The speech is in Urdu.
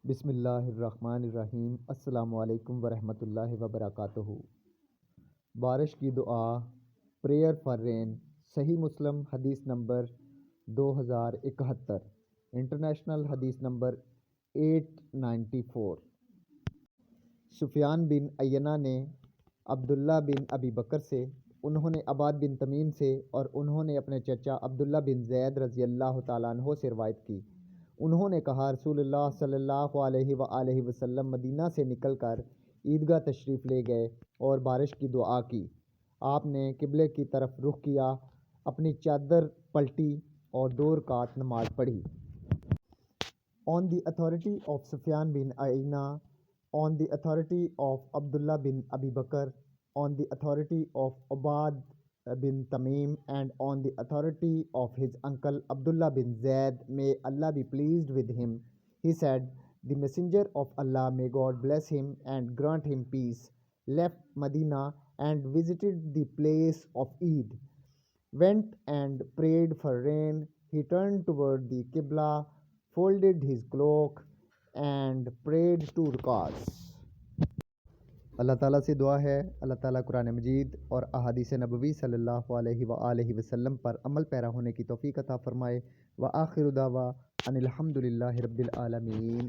بسم اللہ الرحمن الرحیم۔ السلام علیکم ورحمۃ اللہ وبرکاتہ۔ بارش کی دعا، پریئر فار رین، صحیح مسلم حدیث نمبر 2071، انٹرنیشنل حدیث نمبر 894۔ سفیان بن عیینہ نے عبداللہ بن ابی بکر سے، انہوں نے عباد بن تمیم سے، اور انہوں نے اپنے چچا عبداللہ بن زید رضی اللہ تعالیٰ عنہ سے روایت کی۔ انہوں نے کہا، رسول اللہ صلی اللہ علیہ وآلہ وسلم مدینہ سے نکل کر عیدگاہ تشریف لے گئے اور بارش کی دعا کی۔ آپ نے قبلے کی طرف رخ کیا، اپنی چادر پلٹی اور 2 رکعت نماز پڑھی۔ On the authority of Sufyan bin Uyaynah, on the authority of Abdullah bin Abi Bakr, on the authority of Ubad bin Tamim, and on the authority of his uncle Abdullah bin Zayd, may Allah be pleased with him, he said, the messenger of Allah, may God bless him and grant him peace, left Madinah and visited the place of Eid, went and prayed for rain. He turned toward the qiblah, folded his cloak and prayed 2 rak'ahs۔ اللہ تعالیٰ سے دعا ہے اللہ تعالیٰ قرآن مجید اور احادیث نبوی صلی اللہ علیہ وآلہ وسلم پر عمل پیرا ہونے کی توفیق عطا فرمائے۔ وآخر دعوانا ان الحمد للہ رب العالمین۔